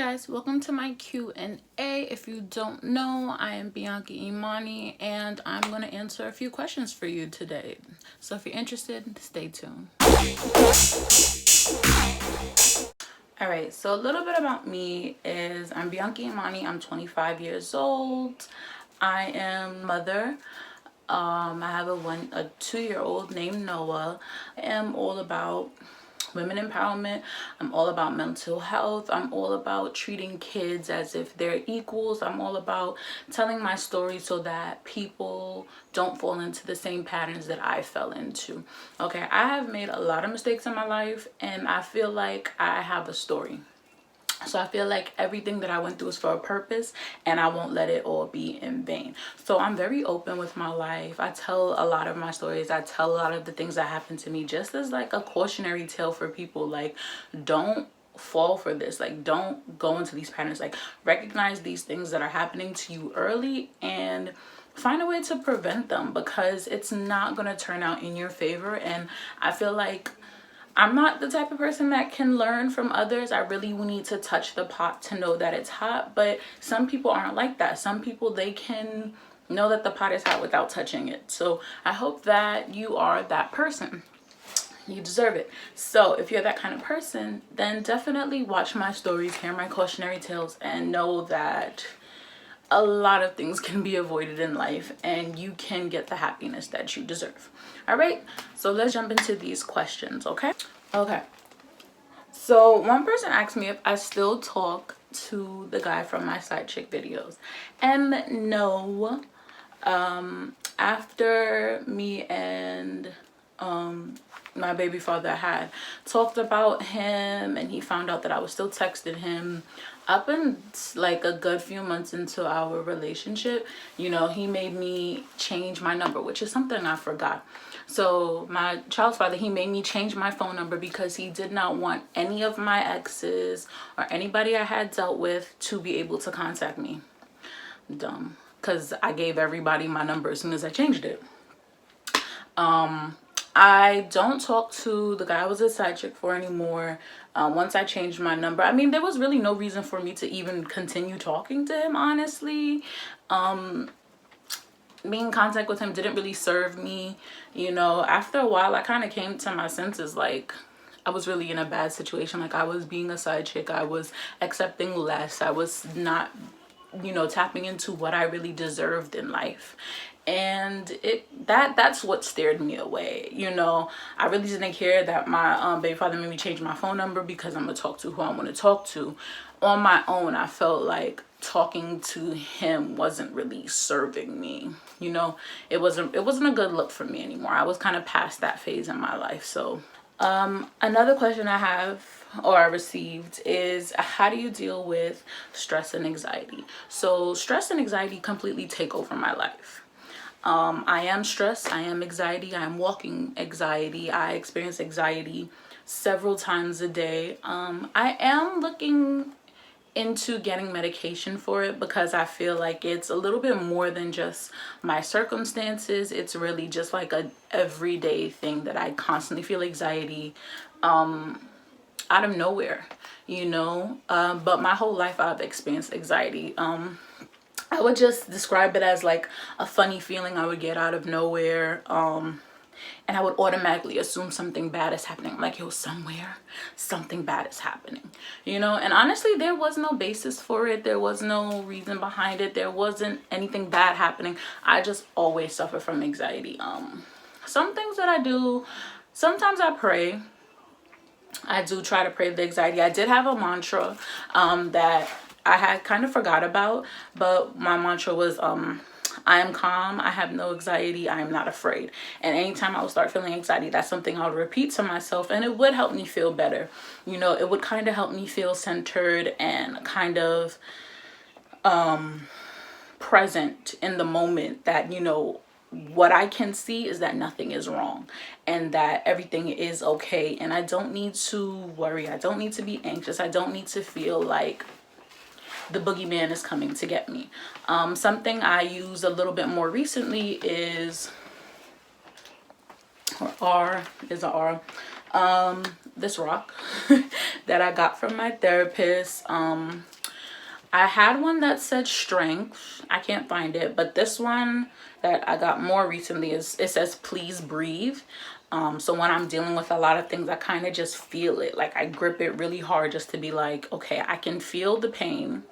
guys, welcome to my Q&A. If you don't know, I am Bianca Imani and I'm going to answer a few questions for you today. So if you're interested, stay tuned. Alright, so a little bit about me is I'm Bianca Imani. I'm 25 years old. I am mother. I have a 2-year-old named Noah. I am all about women empowerment. I'm all about mental health. I'm all about treating kids as if they're equals. I'm all about telling my story so that people don't fall into the same patterns that I fell into. Okay, I have made a lot of mistakes in my life and I feel like I have a story. So I feel like everything that I went through is for a purpose and I won't let it all be in vain. So I'm very open with my life. I tell a lot of my stories. I tell a lot of the things that happened to me just as like a cautionary tale for people. Like, don't fall for this. Like, don't go into these patterns. Like, recognize these things that are happening to you early and find a way to prevent them, because it's not going to turn out in your favor. And I feel like I'm not the type of person that can learn from others. I really need to touch the pot to know that it's hot. But some people aren't like that. Some people, they can know that the pot is hot without touching it. So I hope that you are that person. You deserve it. So if you're that kind of person, then definitely watch my stories, hear my cautionary tales, and know that a lot of things can be avoided in life and you can get the happiness that you deserve. All right, so let's jump into these questions. Okay, so one person asked me if I still talk to the guy from my side chick videos, and no. After me and my baby father had talked about him and he found out that I was still texting him up in like a good few months into our relationship, you know, he made me change my number, which is something I forgot. So my child's father, he made me change my phone number because he did not want any of my exes or anybody I had dealt with to be able to contact me. Dumb, because I gave everybody my number as soon as I changed it. I don't talk to the guy I was a side chick for anymore. Once I changed my number, I mean, there was really no reason for me to even continue talking to him, honestly. Being in contact with him didn't really serve me. You know, after a while, I kind of came to my senses. Like, I was really in a bad situation. Like, I was being a side chick. I was accepting less. I was not, you know, tapping into what I really deserved in life. And that's what steered me away. You know, I really didn't care that my baby father made me change my phone number because I'm gonna talk to who I want to talk to. On my own, I felt like talking to him wasn't really serving me. You know, it wasn't a good look for me anymore. I was kind of past that phase in my life. So another question I have, or I received, is how do you deal with stress and anxiety? So stress and anxiety completely take over my life. I am stressed, I am anxiety, I am walking anxiety. I experience anxiety several times a day. I am looking into getting medication for it because I feel like it's a little bit more than just my circumstances. It's really just like a everyday thing that I constantly feel anxiety out of nowhere, you know. But my whole life I've experienced anxiety. I would just describe it as like a funny feeling I would get out of nowhere. And I would automatically assume something bad is happening. I'm like, yo, somewhere something bad is happening, you know. And honestly, there was no basis for it. There was no reason behind it. There wasn't anything bad happening. I just always suffer from anxiety. Some things that I do, sometimes I pray. I do try to pray the anxiety. I did have a mantra that I had kind of forgot about, but my mantra was I am calm, I have no anxiety, I am not afraid. And anytime I would start feeling anxiety, that's something I would repeat to myself, and it would help me feel better. You know, it would kind of help me feel centered and kind of present in the moment, that, you know, what I can see is that nothing is wrong and that everything is okay, and I don't need to worry. I don't need to be anxious. I don't need to feel like the boogeyman is coming to get me. Something I use a little bit more recently is, or R is a R, This rock that I got from my therapist. I had one that said strength. I can't find it, but this one that I got more recently is, it says please breathe. So when I'm dealing with a lot of things, I kind of just feel it. Like I grip it really hard just to be like, okay, I can feel the pain.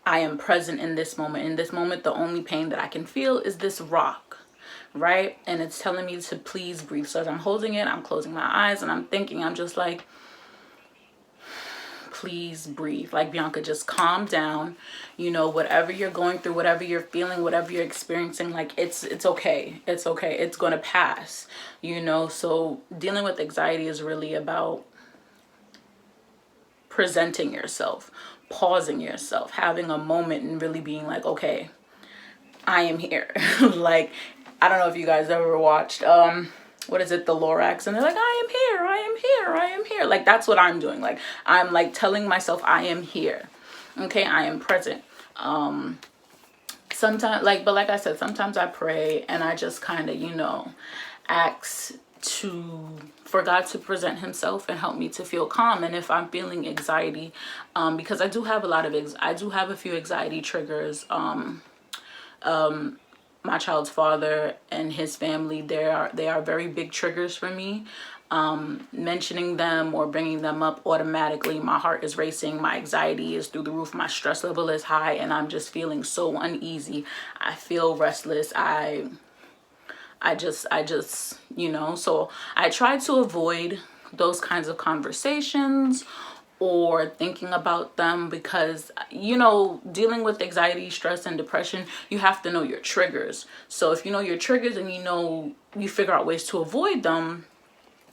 I am present in this moment. In this moment, the only pain that I can feel is this rock, right? And it's telling me to please breathe. So as I'm holding it, I'm closing my eyes and I'm thinking, I'm just like, please breathe. Like, Bianca, just calm down. You know, whatever you're going through, whatever you're feeling, whatever you're experiencing, like it's okay. It's okay. It's going to pass, you know? So dealing with anxiety is really about presenting yourself, pausing yourself, having a moment and really being like, okay, I am here. Like, I don't know if you guys ever watched, what is it, the Lorax, and they're like, I am here, I am here, I am here. Like, that's what I'm doing. Like, I'm like telling myself I am here. Okay, I am present. Sometimes, like, but like I said, sometimes I pray and I just kind of, you know, ask for God to present himself and help me to feel calm. And if I'm feeling anxiety, because I do have a few anxiety triggers. My child's father and his family, they are very big triggers for me. Mentioning them or bringing them up, automatically my heart is racing, my anxiety is through the roof, my stress level is high, and I'm just feeling so uneasy. I feel restless. I just, you know, so I try to avoid those kinds of conversations or thinking about them, because, you know, dealing with anxiety, stress, and depression, you have to know your triggers. So if you know your triggers and you know, you figure out ways to avoid them,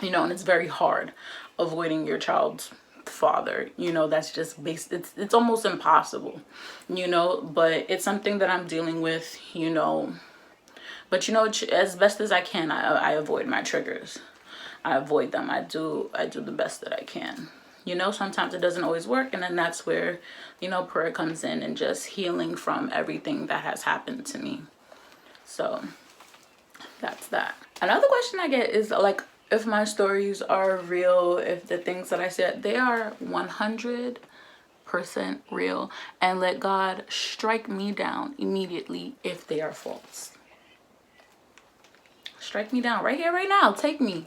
you know, and it's very hard avoiding your child's father, you know, that's just it's almost impossible, you know, but it's something that I'm dealing with, you know. But, you know, as best as I can, I avoid my triggers. I avoid them. I do the best that I can. You know, sometimes it doesn't always work. And then that's where, you know, prayer comes in and just healing from everything that has happened to me. So that's that. Another question I get is, like, if my stories are real, if the things that I said, they are 100% real. And let God strike me down immediately if they are false. Strike me down right here, right now. Take me,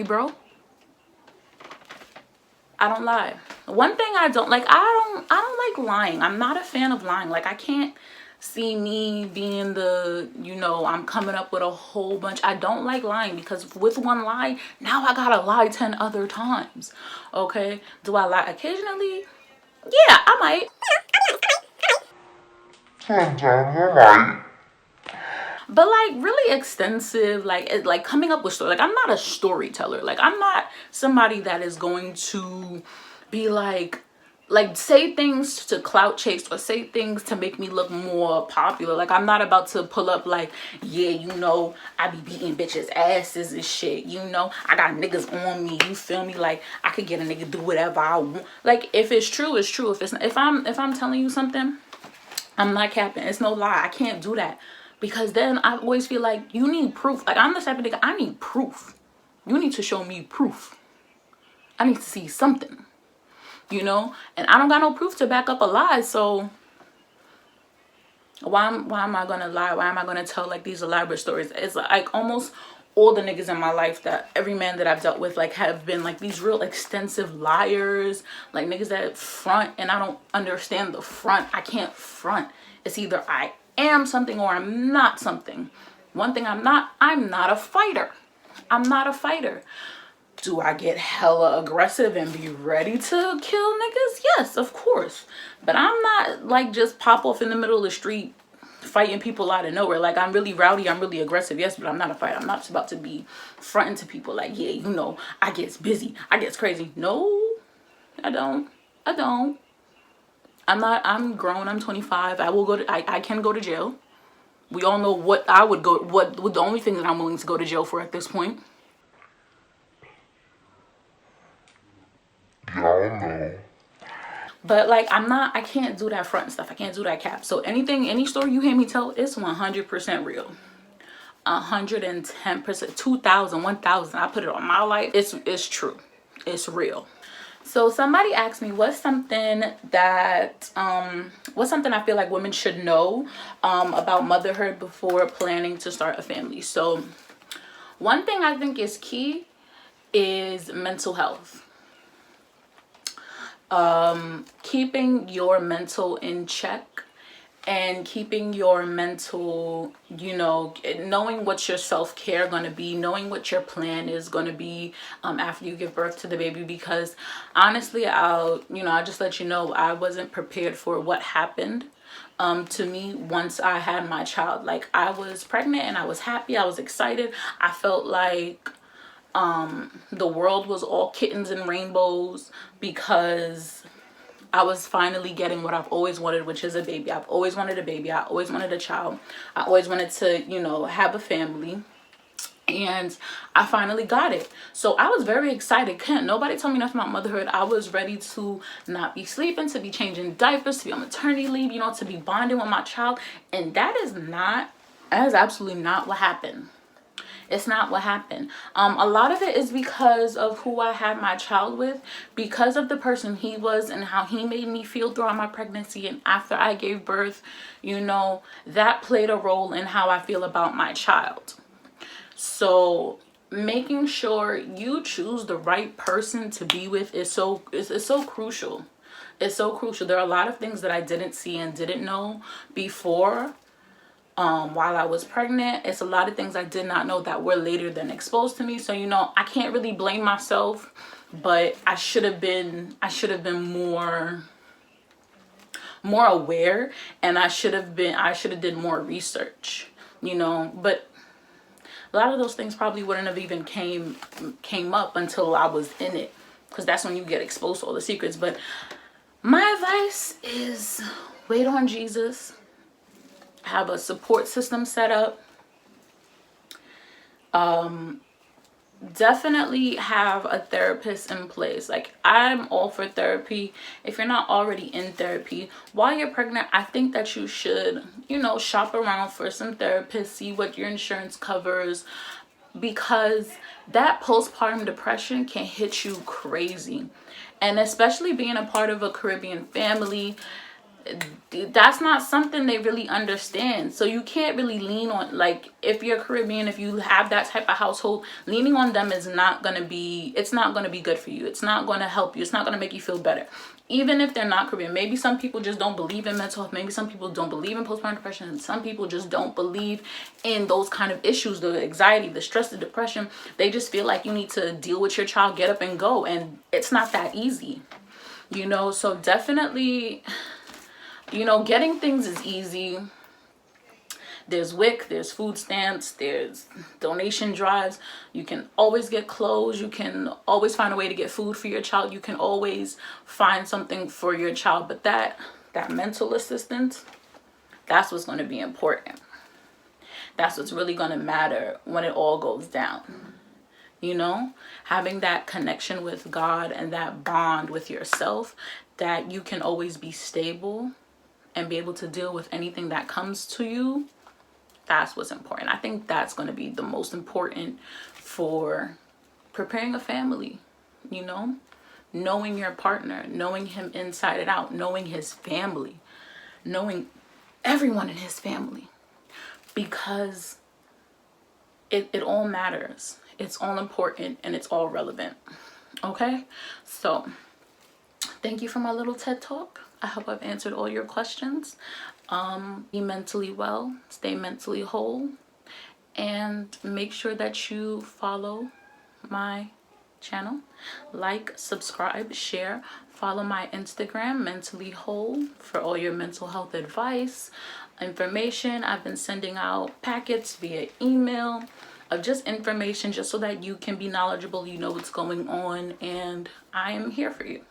bro. I don't lie. One thing I don't like, I don't like lying. I'm not a fan of lying. Like, I can't see me being the, you know, I'm coming up with a whole bunch. I don't like lying, because with one lie, now I gotta lie 10 other times. Okay? Do I lie occasionally? Yeah, I might. But like really extensive, like coming up with story. Like, I'm not a storyteller. Like, I'm not somebody that is going to be like say things to clout chase or say things to make me look more popular. Like, I'm not about to pull up like, yeah, you know, I be beating bitches asses and shit, you know, I got niggas on me, you feel me? Like, I could get a nigga do whatever I want. Like, if it's true, it's true. If it's not, if I'm telling you something, I'm not capping. It's no lie. I can't do that. Because then I always feel like you need proof. Like, I'm the type of nigga, I need proof. You need to show me proof. I need to see something, you know? And I don't got no proof to back up a lie. So why am I going to lie? Why am I going to tell like these elaborate stories? It's like almost all the niggas in my life, that every man that I've dealt with, like, have been like these real extensive liars. Like, niggas that front, and I don't understand the front. I can't front. It's either I am something or I'm not something. One thing I'm not a fighter. I'm not a fighter. Do I get hella aggressive and be ready to kill niggas? Yes, of course. But I'm not like just pop off in the middle of the street fighting people out of nowhere. Like, I'm really rowdy, I'm really aggressive, yes, but I'm not a fighter. I'm not about to be fronting to people like, yeah, you know, I gets busy, I gets crazy. No, I don't. I'm grown. I'm 25. I can go to jail. We all know what I would go, what the only thing that I'm willing to go to jail for at this point. Y'all know. But like, I can't do that front stuff. I can't do that cap. So any story you hear me tell, it's 100% real. 110%, 2,000, 1,000. I put it on my life. It's true. It's real. So somebody asked me, what's something I feel like women should know about motherhood before planning to start a family. So one thing I think is key is mental health. Keeping your mental in check and keeping your mental, knowing what your self-care going to be, knowing what your plan is going to be after you give birth to the baby. Because honestly, I'll just let you know, I wasn't prepared for what happened to me once I had my child. Like, I was pregnant and I was happy, I was excited, I felt like the world was all kittens and rainbows, because I was finally getting what I've always wanted, which is a baby. I've always wanted a baby. I always wanted a child. I always wanted to, have a family. And I finally got it. So I was very excited. Nobody told me nothing about motherhood. I was ready to not be sleeping, to be changing diapers, to be on maternity leave, to be bonding with my child. And that is absolutely not what happened. It's not what happened. A lot of it is because of who I had my child with, because of the person he was and how he made me feel throughout my pregnancy and after I gave birth. That played a role in how I feel about my child. So making sure you choose the right person to be with is so crucial. It's so crucial. There are a lot of things that I didn't see and didn't know before. While I was pregnant, it's a lot of things I did not know that were later than exposed to me. So, I can't really blame myself, but I should have been more aware, and I should have did more research, but a lot of those things probably wouldn't have even came up until I was in it, because that's when you get exposed to all the secrets. But my advice is wait on Jesus. Have a support system set up. Definitely have a therapist in place. Like, I'm all for therapy. If you're not already in therapy while you're pregnant, I think that you should, shop around for some therapists, see what your insurance covers, because that postpartum depression can hit you crazy. And especially being a part of a Caribbean family, that's not something they really understand. So you can't really lean on, like, if you're Caribbean, if you have that type of household, leaning on them is not going to be good for you. It's not going to help you. It's not going to make you feel better. Even if they're not Caribbean, maybe some people just don't believe in mental health. Maybe some people don't believe in postpartum depression. And some people just don't believe in those kind of issues, the anxiety, the stress, the depression. They just feel like you need to deal with your child, get up and go. And it's not that easy, so definitely, getting things is easy. There's WIC, there's food stamps, there's donation drives. You can always get clothes. You can always find a way to get food for your child. You can always find something for your child. But that mental assistance, that's what's going to be important. That's what's really going to matter when it all goes down. Having that connection with God and that bond with yourself, that you can always be stable and be able to deal with anything that comes to you. That's what's important. I think that's going to be the most important for preparing a family, knowing your partner, knowing him inside and out, knowing his family, knowing everyone in his family, because it all matters. It's all important and it's all relevant. Okay? So thank you for my little TED Talk. I hope I've answered all your questions. Be mentally well, stay mentally whole, and make sure that you follow my channel. Like, subscribe, share, follow my Instagram, Mentally Whole, for all your mental health advice, information. I've been sending out packets via email of just information, just so that you can be knowledgeable, what's going on, and I am here for you.